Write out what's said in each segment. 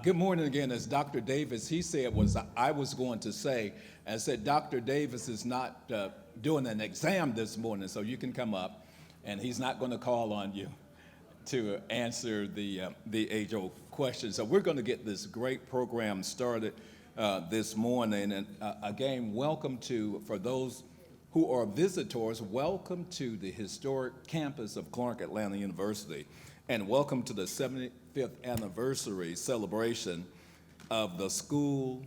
Good morning again. As Dr. Davis, he said was I was going to say, and said Dr. Davis is not doing an exam this morning, so you can come up, and he's not going to call on you to answer the age-old question. So we're going to get this great program started this morning, and again, welcome for those who are visitors, welcome to the historic campus of Clark Atlanta University, and welcome to the 75th anniversary celebration of the School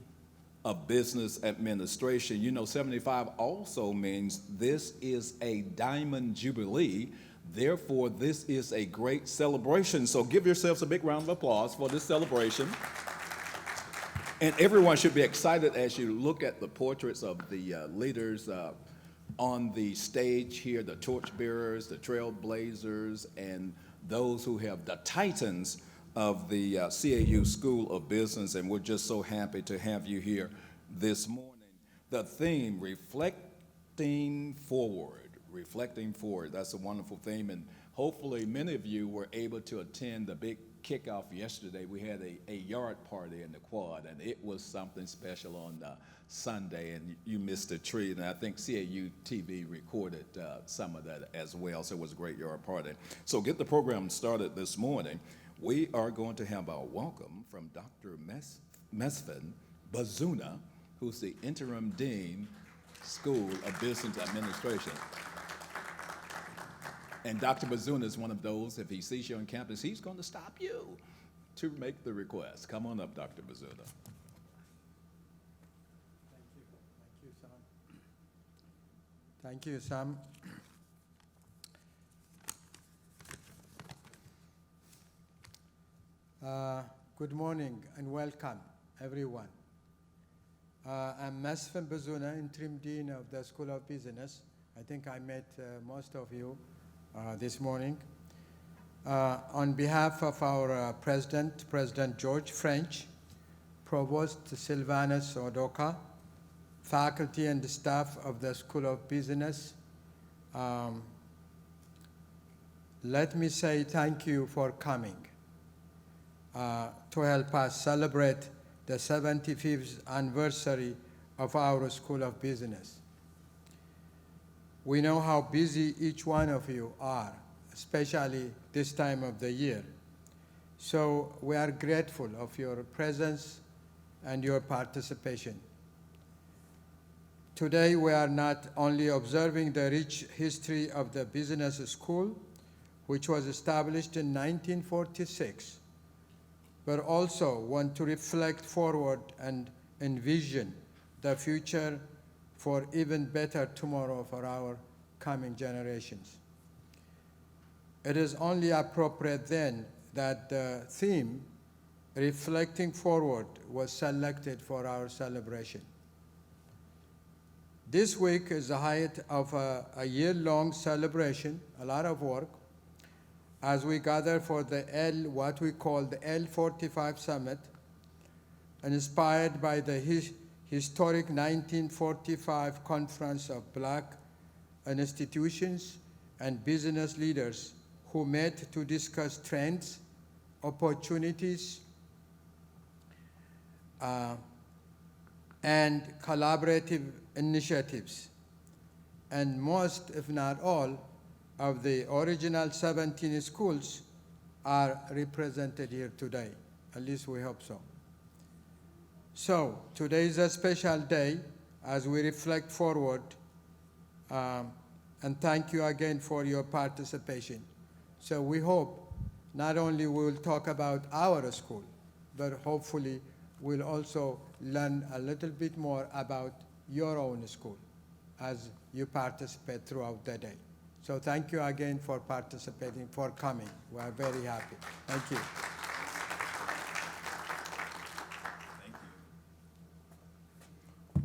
of Business Administration. You know, 75 also means this is a diamond jubilee. Therefore, this is a great celebration. So give yourselves a big round of applause for this celebration. And everyone should be excited as you look at the portraits of the leaders on the stage here, the torchbearers, the trailblazers, and those who have the titans of the CAU School of Business, and we're just so happy to have you here this morning. The theme, reflecting forward, that's a wonderful theme, and hopefully many of you were able to attend the big kickoff yesterday. We had a yard party in the quad, and it was something special on Sunday, and you missed a treat, and I think CAU-TV recorded some of that as well, so it was a great yard party. So get the program started this morning. We are going to have our welcome from Dr. Mesfin Bazuna, who's the Interim Dean, School of Business Administration. And Dr. Bazuna is one of those, if he sees you on campus, he's going to stop you to make the request. Come on up, Dr. Bazuna. Thank you, Sam. Good morning and welcome, everyone. I'm Mesfin Bazuna, Interim Dean of the School of Business. I think I met most of you this morning. On behalf of our President George French, Provost Sylvanus Odoka, faculty and staff of the School of Business, let me say thank you for coming to help us celebrate the 75th anniversary of our School of Business. We know how busy each one of you are, especially this time of the year. So we are grateful of your presence and your participation. Today, we are not only observing the rich history of the business school, which was established in 1946, but also want to reflect forward and envision the future for even better tomorrow for our coming generations. It is only appropriate then that the theme, reflecting forward, was selected for our celebration. This week is the height of a year-long celebration, a lot of work, as we gather for what we call the L45 Summit, inspired by the historic 1945 Conference of Black institutions and business leaders who met to discuss trends, opportunities, and collaborative initiatives. And most, if not all, of the original 17 schools are represented here today. At least we hope so. So today is a special day as we reflect forward, and thank you again for your participation. So we hope not only we will talk about our school, but hopefully we'll also learn a little bit more about your own school as you participate throughout the day. So thank you again for participating, for coming. We are very happy. Thank you.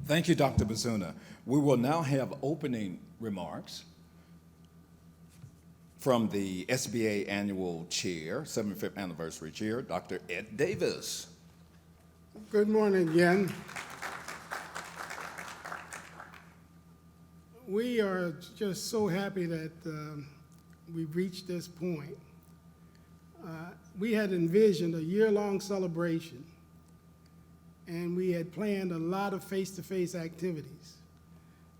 Thank you, Dr. Bazuna. We will now have opening remarks from the SBA Annual Chair, 75th Anniversary Chair, Dr. Ed Davis. Good morning again. We are just so happy that we've reached this point. we had envisioned a year-long celebration, and we had planned a lot of face-to-face activities.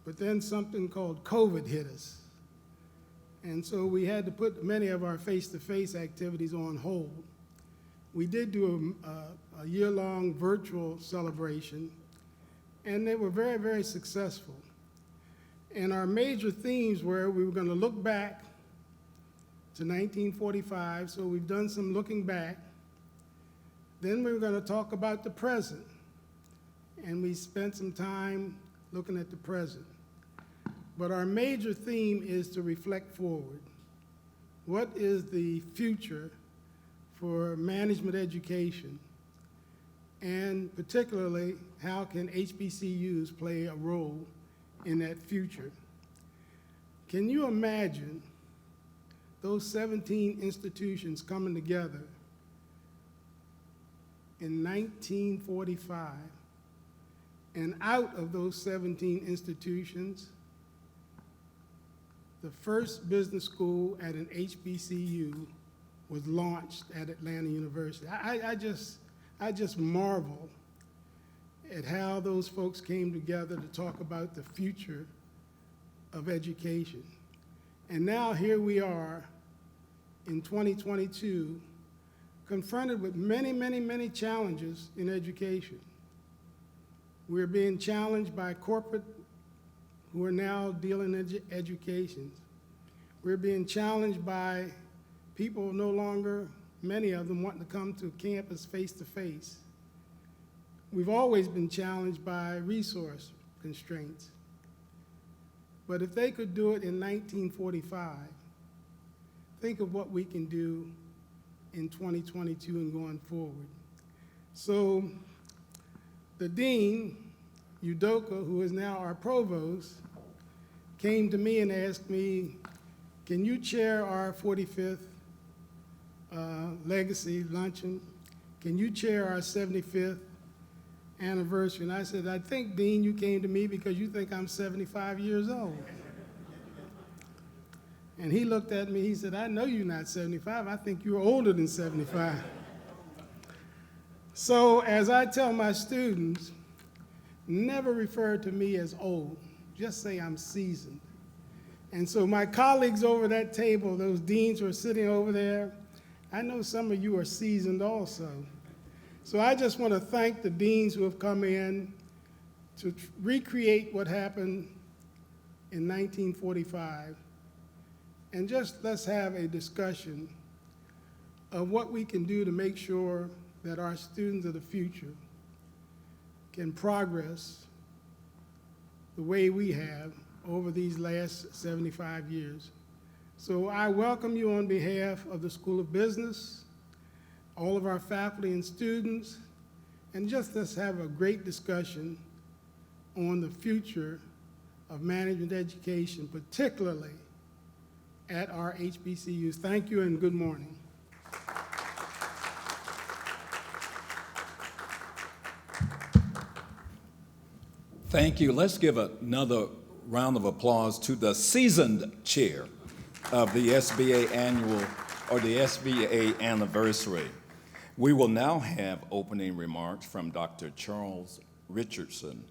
But then something called COVID hit us. And so we had to put many of our face-to-face activities on hold. We did do a year-long virtual celebration, and they were very, very successful. And our major themes were we were going to look back to 1945, so we've done some looking back. Then we were going to talk about the present, and we spent some time looking at the present. But our major theme is to reflect forward. What is the future for management education? And particularly, how can HBCUs play a role in that future? Can you imagine those 17 institutions coming together in 1945, and out of those 17 institutions, the first business school at an HBCU was launched at Atlanta University? I just marvel at how those folks came together to talk about the future of education. And now here we are in 2022, confronted with many, many, many challenges in education. We're being challenged by corporate who are now dealing in education. We're being challenged by people no longer, many of them wanting to come to campus face to face. We've always been challenged by resource constraints. But if they could do it in 1945, think of what we can do in 2022 and going forward. So the dean, Udoka, who is now our provost, came to me and asked me, can you chair our 45th legacy luncheon? Can you chair our 75th anniversary? And I said, I think, Dean, you came to me because you think I'm 75 years old. And he looked at me, he said, I know you're not 75, I think you're older than 75. So as I tell my students, never refer to me as old, just say I'm seasoned. And so my colleagues over that table, those deans who are sitting over there, I know some of you are seasoned also. So I just want to thank the deans who have come in to recreate what happened in 1945. And just let's have a discussion of what we can do to make sure that our students of the future can progress the way we have over these last 75 years. So I welcome you on behalf of the School of Business, all of our faculty and students, and just let's have a great discussion on the future of management education, particularly at our HBCUs. Thank you and good morning. Thank you. Let's give another round of applause to the seasoned chair of the SBA annual, or the SBA anniversary. We will now have opening remarks from Charles Richardson.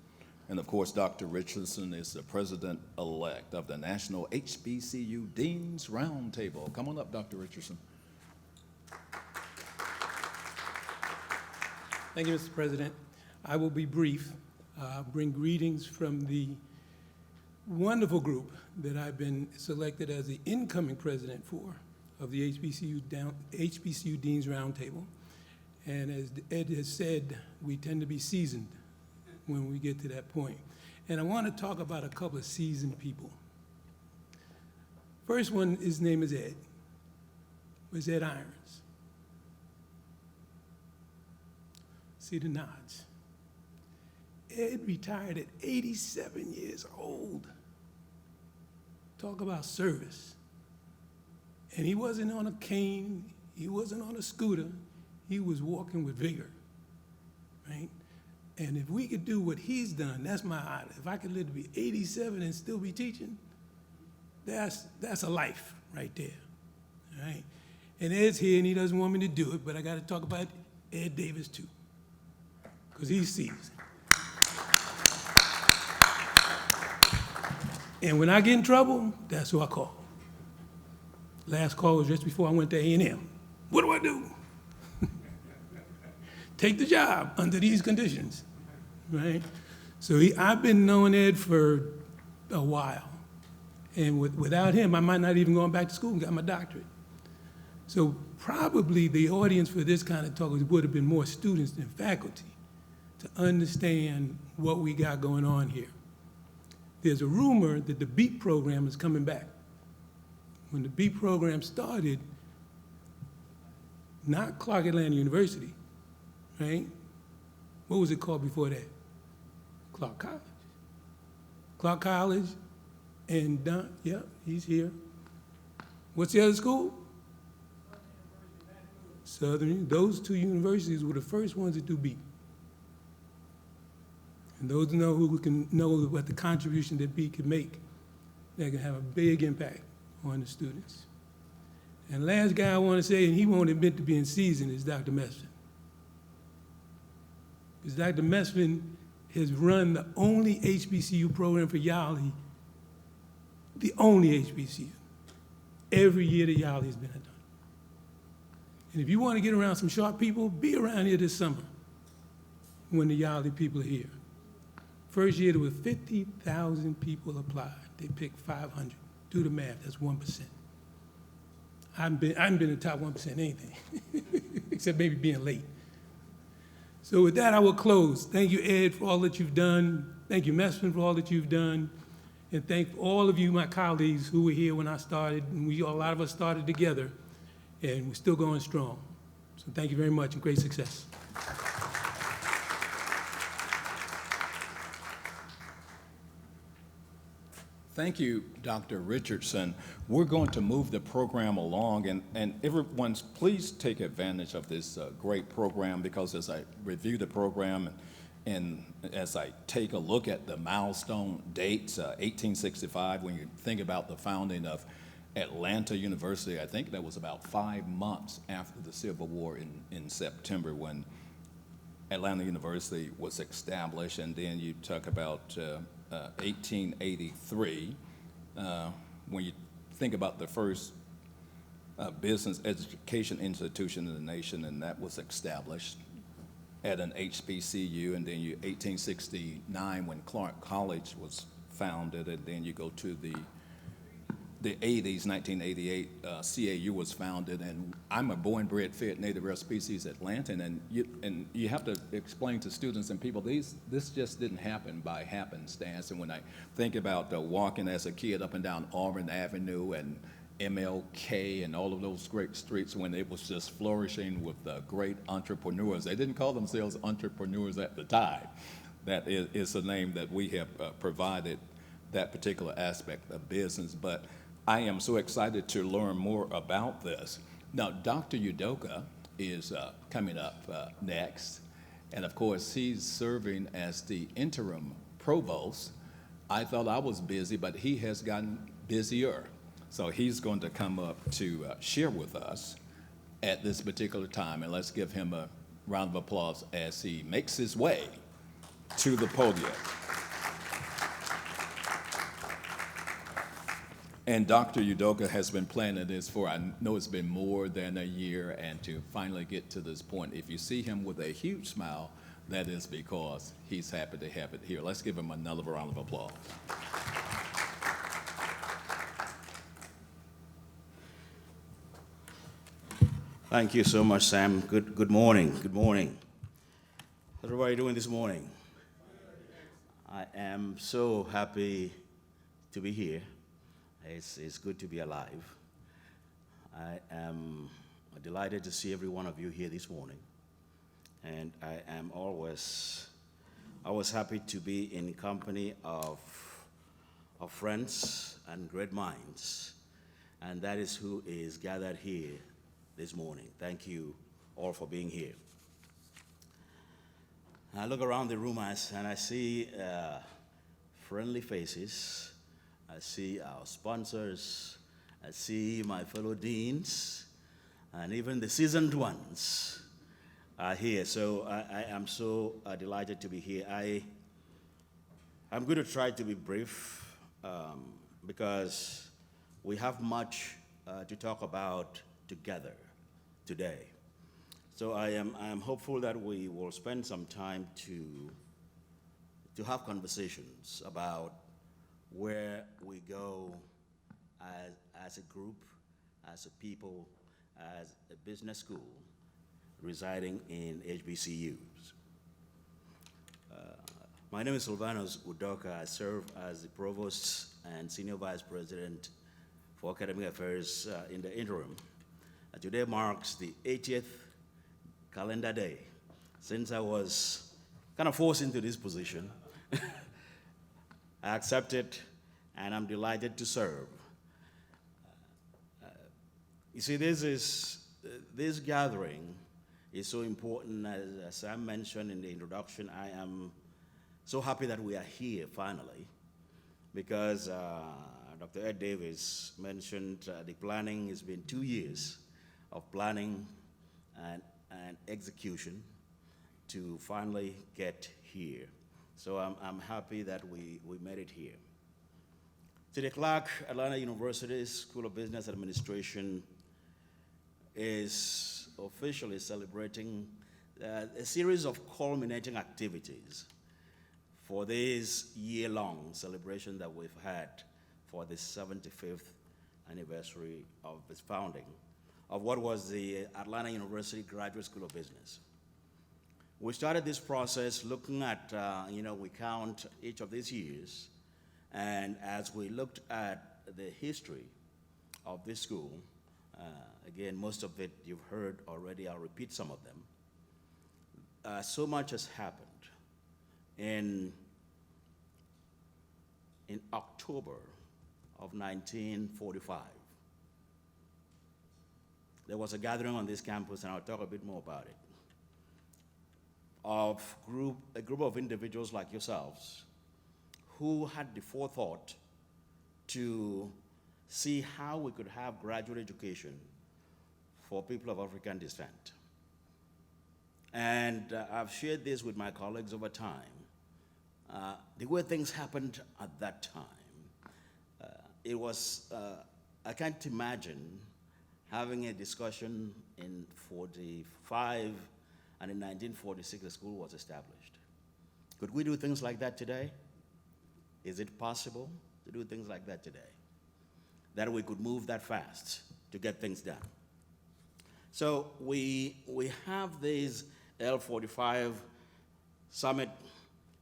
And of course, Dr. Richardson is the president-elect of the National HBCU Deans Roundtable. Come on up, Dr. Richardson. Thank you, Mr. President. I will be brief. Bring greetings from the wonderful group that I've been selected as the incoming president for of the HBCU Deans Roundtable. And as Ed has said, we tend to be seasoned when we get to that point. And I want to talk about a couple of seasoned people. First one, his name is Ed. Was Ed Irons. See the nods. Ed retired at 87 years old. Talk about service. And he wasn't on a cane, he wasn't on a scooter, he was walking with vigor, right? And if we could do what he's done, that's my idol. If I could live to be 87 and still be teaching, that's a life right there, all right? And Ed's here, and he doesn't want me to do it, but I got to talk about Ed Davis too, because he's seasoned. And when I get in trouble, that's who I call. Last call was just before I went to A&M. What do I do? Take the job under these conditions, right? So I've been knowing Ed for a while. And without him, I might not even gone back to school and got my doctorate. So probably the audience for this kind of talk would have been more students than faculty to understand what we got going on here. There's a rumor that the BEAT program is coming back. When the BEAT program started, not Clark Atlanta University, right? What was it called before that? Clark College. Clark College and Don, yep, he's here. What's the other school? Southern. Those two universities were the first ones to do BEAT. And those who can know what the contribution that BEAT can make, that can have a big impact on the students. And last guy I want to say, and he won't admit to being seasoned, is Dr. Mesfin. Because Dr. Mesfin has run the only HBCU program for Yali, the only HBCU, every year that Yali has been done. And if you want to get around some sharp people, be around here this summer when the Yali people are here. First year, there were 50,000 people applied. They picked 500. Do the math, that's 1%. I haven't been in the top 1% anything, except maybe being late. So with that, I will close. Thank you, Ed, for all that you've done. Thank you, Mesfin, for all that you've done. And thank all of you, my colleagues, who were here when I started. And a lot of us started together, and we're still going strong. So thank you very much, and great success. Thank you, Dr. Richardson. We're going to move the program along, and everyone, please take advantage of this great program, because as I review the program and as I take a look at the milestone dates, 1865, when you think about the founding of Atlanta University, I think that was about 5 months after the Civil War in September when Atlanta University was established. And then you talk about 1883, when you think about the first business education institution in the nation, and that was established at an HBCU. And then 1869, when Clark College was founded, and then you go to the 80s, 1988, CAU was founded, and I'm a born-bred fed native rare species Atlantan, and you have to explain to students and people, this just didn't happen by happenstance. And when I think about walking as a kid up and down Auburn Avenue and MLK and all of those great streets when it was just flourishing with great entrepreneurs, they didn't call themselves entrepreneurs at the time. That is a name that we have provided that particular aspect of business. But I am so excited to learn more about this. Now, Dr. Udoka is coming up next, and of course, he's serving as the interim provost. I thought I was busy, but he has gotten busier. So he's going to come up to share with us at this particular time, and let's give him a round of applause as he makes his way to the podium. And Dr. Udoka has been planning this for, I know it's been more than a year, and to finally get to this point, if you see him with a huge smile, that is because he's happy to have it here. Let's give him another round of applause. Thank you so much, Sam. Good morning. Good morning. How's everybody doing this morning? I am so happy to be here. It's good to be alive. I am delighted to see every one of you here this morning. And I am always happy to be in company of friends and great minds. And that is who is gathered here this morning. Thank you all for being here. I look around the room and I see friendly faces. I see our sponsors. I see my fellow deans. and even the seasoned ones are here. So I am so delighted to be here. I'm going to try to be brief because we have much to talk about together today. So I am hopeful that we will spend some time to have conversations about where we go as a group, as a people, as a business school residing in HBCUs. My name is Silvanus Udoka. I serve as the Provost and Senior Vice President for Academic Affairs in the interim. Today marks the 80th calendar day since I was kind of forced into this position. I accepted, and I'm delighted to serve. You see, this gathering is so important. As Sam mentioned in the introduction, I am so happy that we are here finally, because Dr. Ed Davis mentioned the planning. It's been 2 years of planning and execution to finally get here. So I'm happy that we made it here. Today, Clark Atlanta University School of Business Administration is officially celebrating a series of culminating activities for this year-long celebration that we've had for the 75th anniversary of its founding, of what was the Atlanta University Graduate School of Business. We started this process looking at, we count each of these years, and as we looked at the history of this school, again, most of it you've heard already, I'll repeat some of them. So much has happened. In October of 1945, there was a gathering on this campus, and I'll talk a bit more about it, of a group of individuals like yourselves who had the forethought to see how we could have graduate education for people of African descent. And I've shared this with my colleagues over time. The way things happened at that time, it was, I can't imagine having a discussion in 45 and in 1946 the school was established. Could we do things like that today? Is it possible to do things like that today? That we could move that fast to get things done. So we have this L45 summit,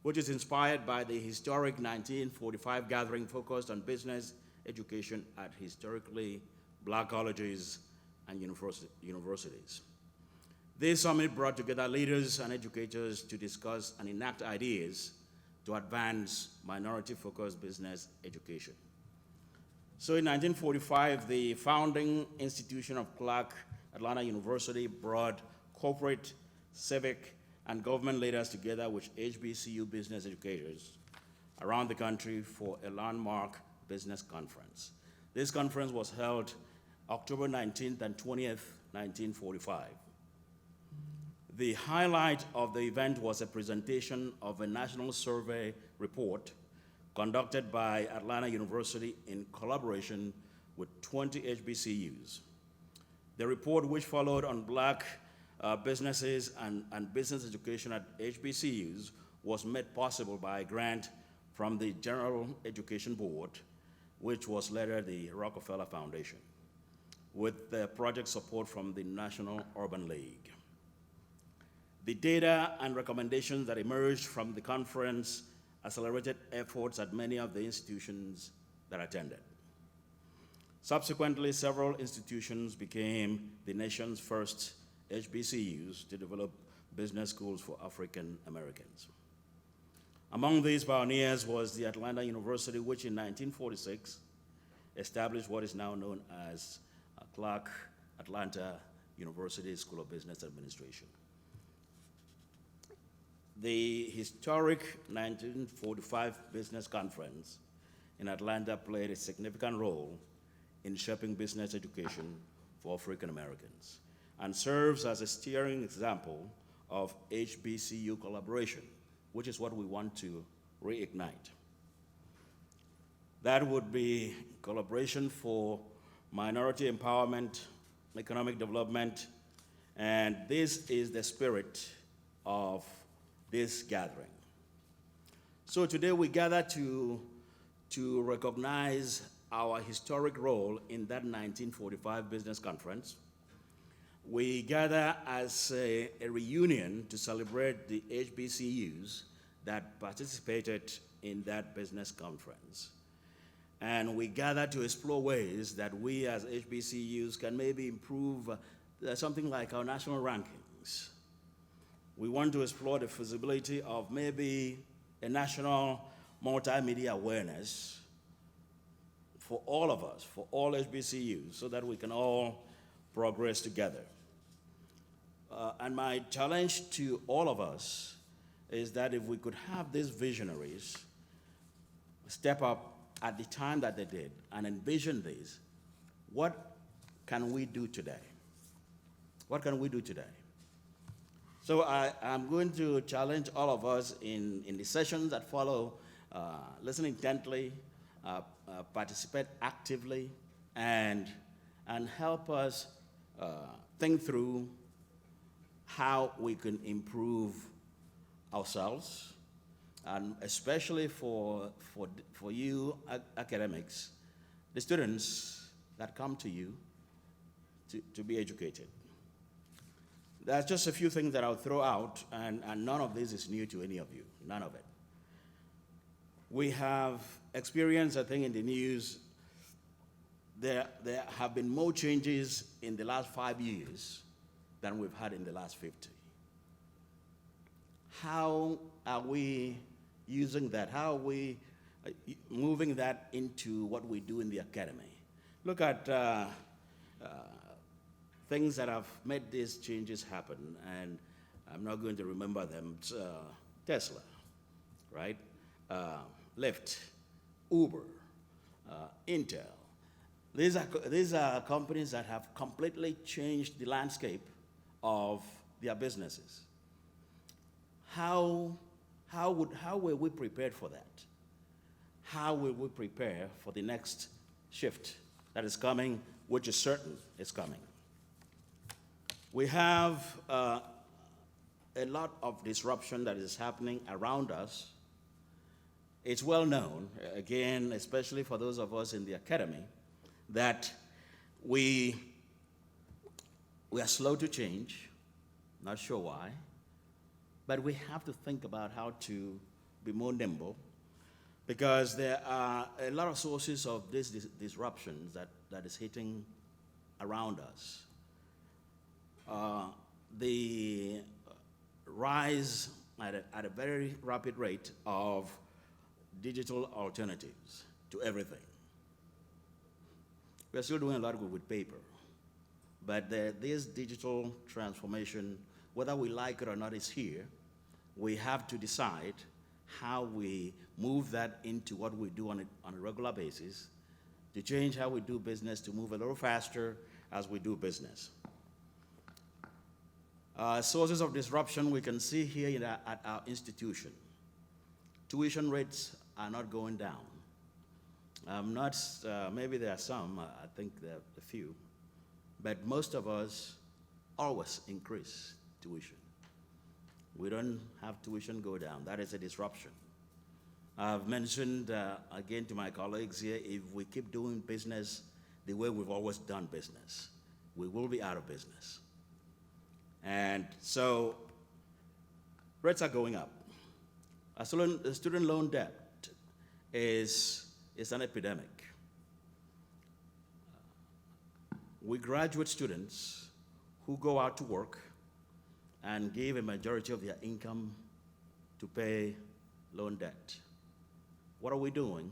which is inspired by the historic 1945 gathering focused on business education at historically black colleges and universities. This summit brought together leaders and educators to discuss and enact ideas to advance minority-focused business education. So in 1945, the founding institution of Clark Atlanta University brought corporate, civic, and government leaders together with HBCU business educators around the country for a landmark business conference. This conference was held October 19th and 20th, 1945. The highlight of the event was a presentation of a national survey report conducted by Atlanta University in collaboration with 20 HBCUs. The report, which followed on black businesses and business education at HBCUs, was made possible by a grant from the General Education Board, which was later the Rockefeller Foundation, with the project support from the National Urban League. The data and recommendations that emerged from the conference accelerated efforts at many of the institutions that attended. Subsequently, several institutions became the nation's first HBCUs to develop business schools for African Americans. Among these pioneers was the Atlanta University, which in 1946 established what is now known as Clark Atlanta University School of Business Administration. The historic 1945 Business Conference in Atlanta played a significant role in shaping business education for African Americans. and serves as a steering example of HBCU collaboration, which is what we want to reignite. That would be collaboration for minority empowerment, economic development, and this is the spirit of this gathering. So today we gather to recognize our historic role in that 1945 business conference. We gather as a reunion to celebrate the HBCUs that participated in that business conference. And we gather to explore ways that we as HBCUs can maybe improve something like our national rankings. We want to explore the feasibility of maybe a national multimedia awareness for all of us, for all HBCUs, so that we can all progress together. And my challenge to all of us is that if we could have these visionaries step up at the time that they did and envision this, what can we do today? What can we do today? So I'm going to challenge all of us in the sessions that follow, listen intently, participate actively, and help us think through how we can improve ourselves, and especially for you academics, the students that come to you to be educated. There's just a few things that I'll throw out, and none of this is new to any of you, none of it. We have experienced, I think, in the news, there have been more changes in the last 5 years than we've had in the last 50. How are we using that? How are we moving that into what we do in the academy? Look at things that have made these changes happen, and I'm not going to remember them. Tesla, right? Lyft, Uber, Intel. These are companies that have completely changed the landscape of their businesses. How were we prepared for that? How will we prepare for the next shift that is coming, which is certain is coming? We have a lot of disruption that is happening around us. It's well known, again, especially for those of us in the academy, that we are slow to change, not sure why, but we have to think about how to be more nimble, because there are a lot of sources of these disruptions that is hitting around us. The rise at a very rapid rate of digital alternatives to everything. We're still doing a lot with paper, but this digital transformation, whether we like it or not, is here. We have to decide how we move that into what we do on a regular basis, to change how we do business, to move a little faster as we do business. Sources of disruption we can see here at our institution. Tuition rates are not going down. Maybe there are some, I think there are a few, but most of us always increase tuition. We don't have tuition go down. That is a disruption. I've mentioned, again to my colleagues here, if we keep doing business the way we've always done business, we will be out of business. And so rates are going up. Student loan debt is an epidemic. We graduate students who go out to work and give a majority of their income to pay loan debt. What are we doing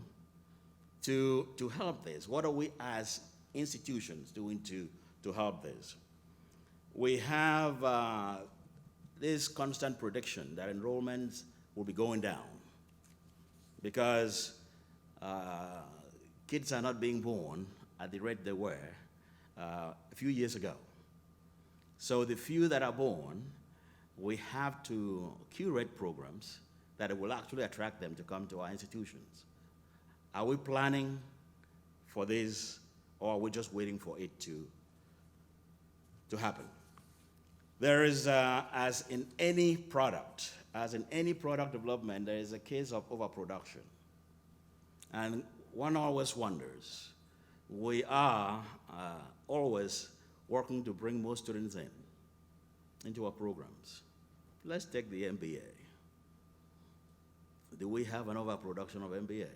to help this? What are we as institutions doing to help this? We have this constant prediction that enrollments will be going down because kids are not being born at the rate they were a few years ago. So the few that are born, we have to curate programs that will actually attract them to come to our institutions. Are we planning for this, or are we just waiting for it to happen? There is, as in any product development, there is a case of overproduction. And one always wonders, we are always working to bring more students into our programs. Let's take the MBA. Do we have an overproduction of MBA?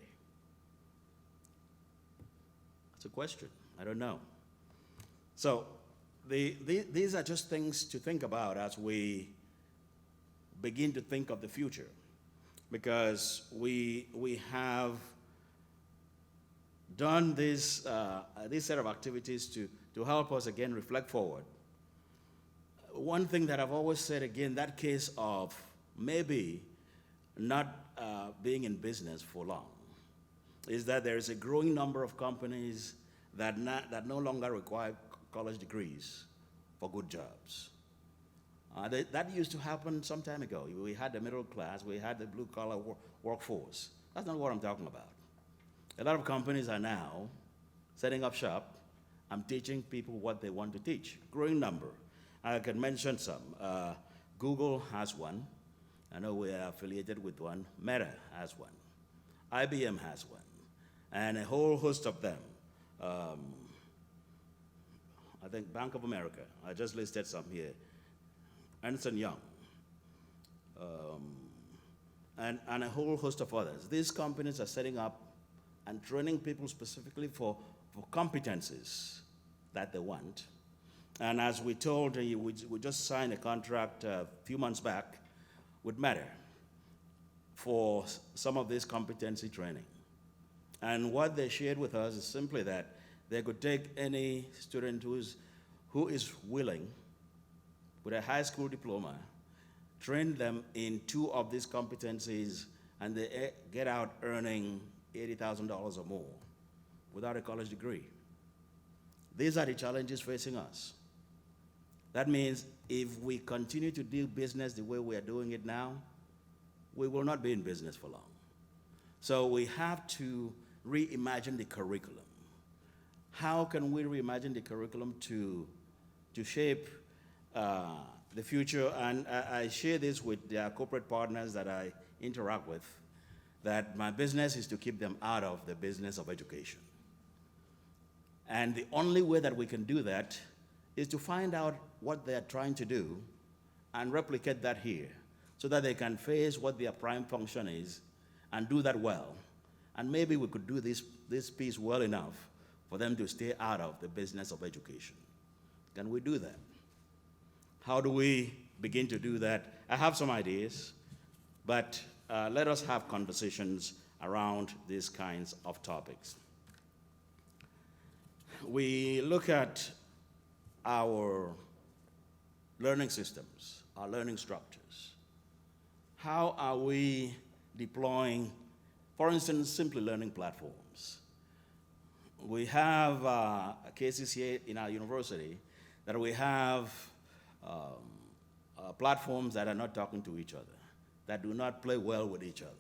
That's a question. I don't know. So these are just things to think about as we begin to think of the future, because we have done this set of activities to help us again reflect forward. One thing that I've always said, again, that case of maybe not being in business for long, is that there is a growing number of companies that no longer require college degrees for good jobs. That used to happen some time ago. We had the middle class, we had the blue-collar workforce. That's not what I'm talking about. A lot of companies are now setting up shop and teaching people what they want to teach. Growing number. I can mention some. Google has one. I know we are affiliated with one. Meta has one. IBM has one. And a whole host of them. I think Bank of America, I just listed some here. Ernst & Young. And a whole host of others. These companies are setting up and training people specifically for competencies that they want. And as we told you, we just signed a contract a few months back with Meta for some of this competency training. And what they shared with us is simply that they could take any student who is willing, with a high school diploma, train them in 2 of these competencies, and they get out earning $80,000 or more without a college degree. These are the challenges facing us. That means if we continue to do business the way we are doing it now, we will not be in business for long. So we have to reimagine the curriculum. How can we reimagine the curriculum to shape the future? And I share this with the corporate partners that I interact with, that my business is to keep them out of the business of education. And the only way that we can do that is to find out what they are trying to do and replicate that here so that they can face what their prime function is and do that well. And maybe we could do this piece well enough for them to stay out of the business of education. Can we do that? How do we begin to do that? I have some ideas, but let us have conversations around these kinds of topics. We look at our learning systems, our learning structures. How are we deploying, for instance, simply learning platforms? We have cases here in our university that we have platforms that are not talking to each other, that do not play well with each other,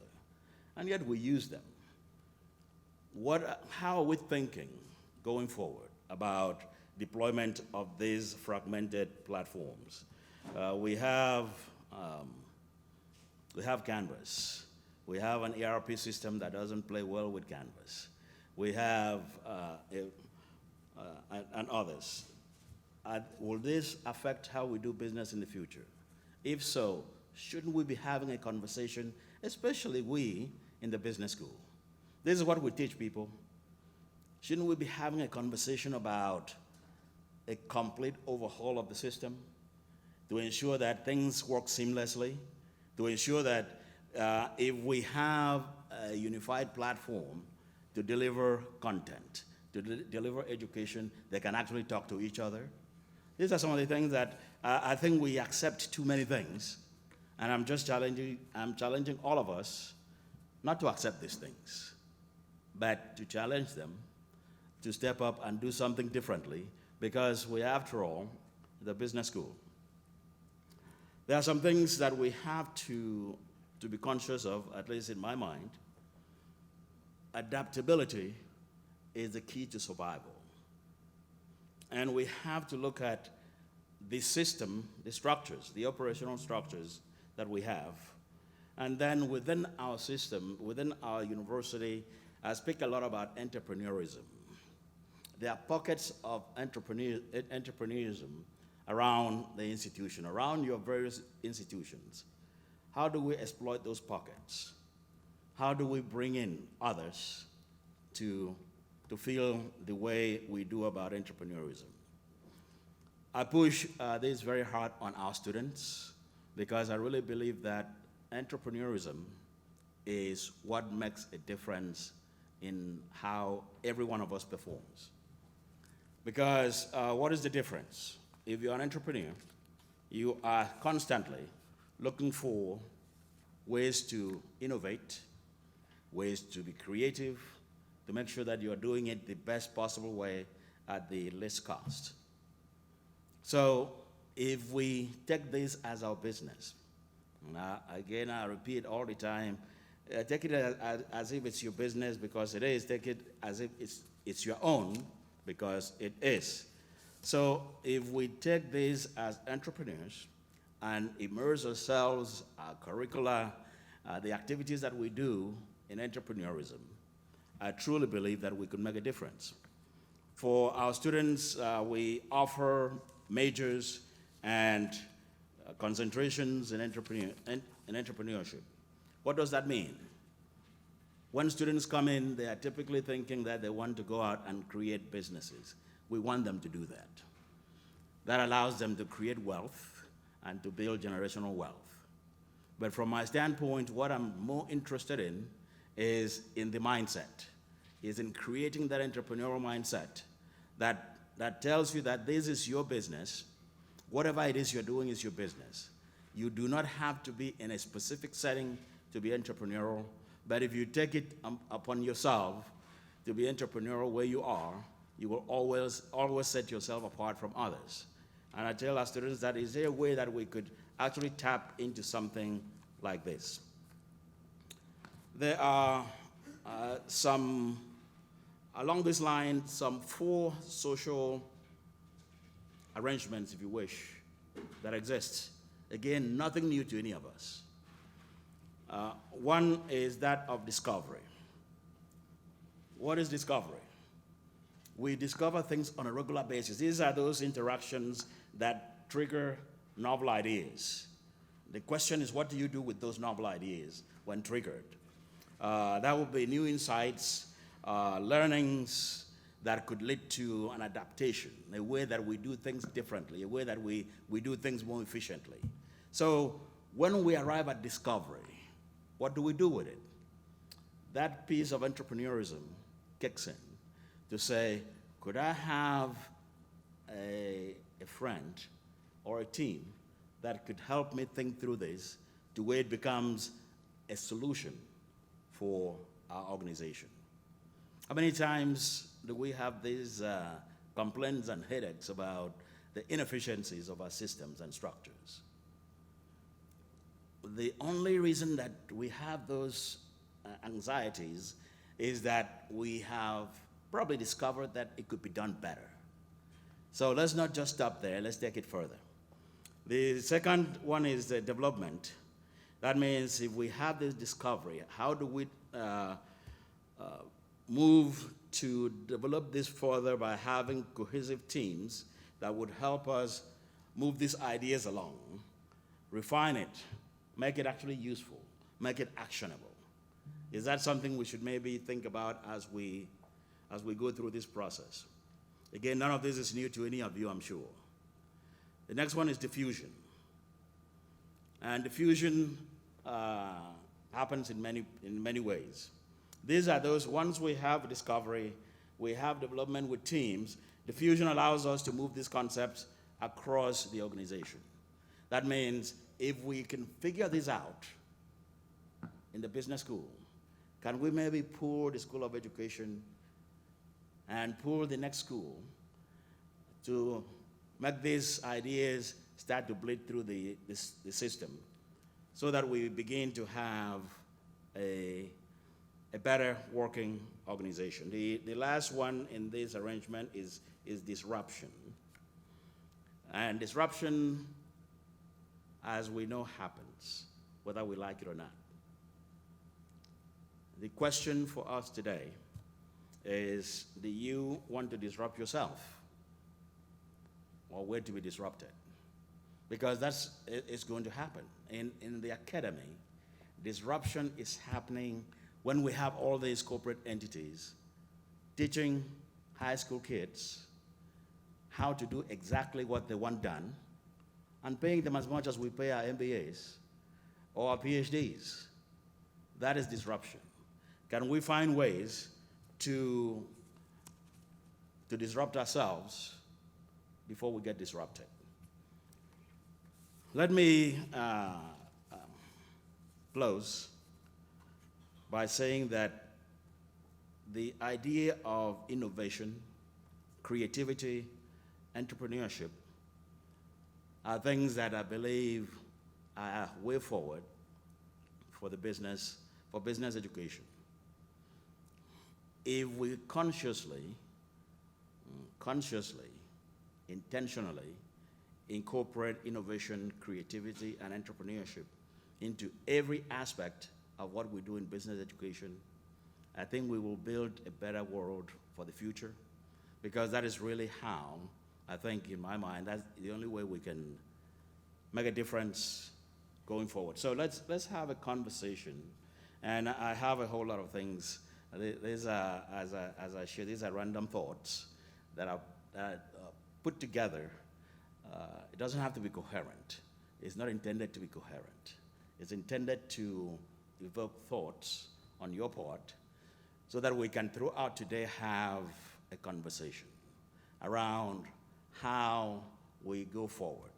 and yet we use them. How are we thinking going forward about deployment of these fragmented platforms? We have Canvas. We have an ERP system that doesn't play well with Canvas. We have and others. Will this affect how we do business in the future? If so, shouldn't we be having a conversation, especially we in the business school? This is what we teach people. Shouldn't we be having a conversation about a complete overhaul of the system to ensure that things work seamlessly, to ensure that if we have a unified platform to deliver content, to deliver education, they can actually talk to each other? These are some of the things that I think we accept too many things, and I'm challenging all of us not to accept these things, but to challenge them, to step up and do something differently, because we, after all, the business school. There are some things that we have to be conscious of, at least in my mind. Adaptability is the key to survival. And we have to look at the system, the structures, the operational structures that we have. And then within our system, within our university, I speak a lot about entrepreneurism. There are pockets of entrepreneurism around the institution, around your various institutions. How do we exploit those pockets? How do we bring in others to feel the way we do about entrepreneurism? I push this very hard on our students because I really believe that entrepreneurism is what makes a difference in how every one of us performs. Because what is the difference? If you're an entrepreneur, you are constantly looking for ways to innovate, ways to be creative, to make sure that you're doing it the best possible way at the least cost. So if we take this as our business, again, I repeat all the time, take it as if it's your business because it is. Take it as if it's your own because it is. So if we take this as entrepreneurs and immerse ourselves, our curricula, the activities that we do in entrepreneurism, I truly believe that we could make a difference. For our students, we offer majors and concentrations in entrepreneurship. What does that mean? When students come in, they are typically thinking that they want to go out and create businesses. We want them to do that. That allows them to create wealth and to build generational wealth. But from my standpoint, what I'm more interested in is in the mindset, is in creating that entrepreneurial mindset that tells you that this is your business. Whatever it is you're doing is your business. You do not have to be in a specific setting to be entrepreneurial, but if you take it upon yourself to be entrepreneurial where you are, you will always set yourself apart from others. And I tell our students that is there a way that we could actually tap into something like this. There are along this line, some 4 social arrangements, if you wish, that exist. Again, nothing new to any of us. One is that of discovery. What is discovery? We discover things on a regular basis. These are those interactions that trigger novel ideas. The question is, what do you do with those novel ideas when triggered? That would be new insights, learnings that could lead to an adaptation, a way that we do things differently, a way that we do things more efficiently. So when we arrive at discovery, what do we do with it? That piece of entrepreneurism kicks in to say, could I have a friend or a team that could help me think through this to where it becomes a solution for our organization? How many times do we have these complaints and headaches about the inefficiencies of our systems and structures? The only reason that we have those anxieties is that we have probably discovered that it could be done better. So let's not just stop there, let's take it further. The second one is the development. That means if we have this discovery, how do we move to develop this further by having cohesive teams that would help us move these ideas along, refine it, make it actually useful, make it actionable? Is that something we should maybe think about as we go through this process? Again, none of this is new to any of you, I'm sure. The next one is diffusion. And diffusion happens in many ways. These are those, once we have discovery, we have development with teams, diffusion allows us to move these concepts across the organization. That means if we can figure this out in the business school, can we maybe pull the School of Education and pull the next school to make these ideas start to bleed through the system so that we begin to have a better working organization. The last one in this arrangement is disruption. And disruption, as we know, happens, whether we like it or not. The question for us today is, do you want to disrupt yourself or wait to be disrupted? Because it's going to happen. In the academy, disruption is happening when we have all these corporate entities teaching high school kids how to do exactly what they want done and paying them as much as we pay our MBAs or our PhDs. That is disruption. Can we find ways to disrupt ourselves before we get disrupted? Let me close by saying that the idea of innovation, creativity, entrepreneurship are things that I believe are a way forward for business education. If we consciously, intentionally incorporate innovation, creativity, and entrepreneurship into every aspect of what we do in business education, I think we will build a better world for the future, because that is really how, I think in my mind, that's the only way we can make a difference going forward. So let's have a conversation, and I have a whole lot of things. These are, as I share, these are random thoughts that are put together. It doesn't have to be coherent. It's not intended to be coherent. It's intended to evoke thoughts on your part so that we can, throughout today, have a conversation around how we go forward.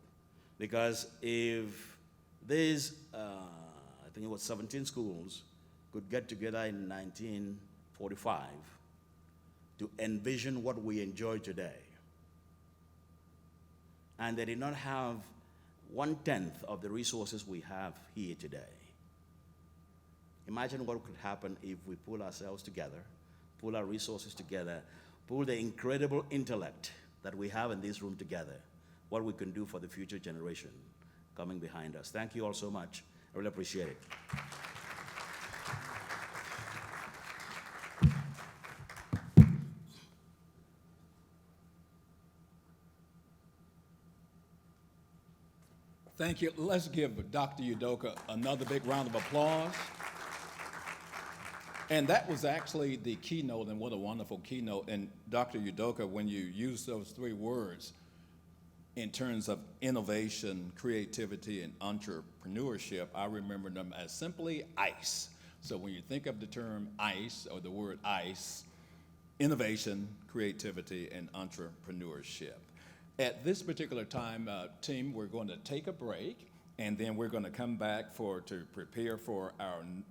Because if these, I think it was 17 schools, could get together in 1945 to envision what we enjoy today, and they did not have 1/10 of the resources we have here today. Imagine what could happen if we pull ourselves together, pull our resources together, pull the incredible intellect that we have in this room together, what we can do for the future generation coming behind us. Thank you all so much. I really appreciate it. Thank you. Let's give Dr. Udoka another big round of applause. And that was actually the keynote, and what a wonderful keynote. And Dr. Udoka, when you use those three words in terms of innovation, creativity, and entrepreneurship, I remember them as simply ICE. So when you think of the term ICE, or the word ICE, innovation, creativity, and entrepreneurship. At this particular time, team, we're going to take a break, and then we're going to come back to prepare for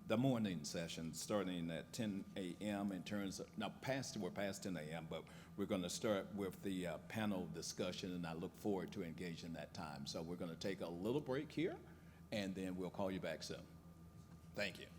the morning session, starting at 10 a.m. in terms of, now we're past 10 a.m., but we're going to start with the panel discussion, and I look forward to engaging that time. So we're going to take a little break here, and then we'll call you back soon. Thank you.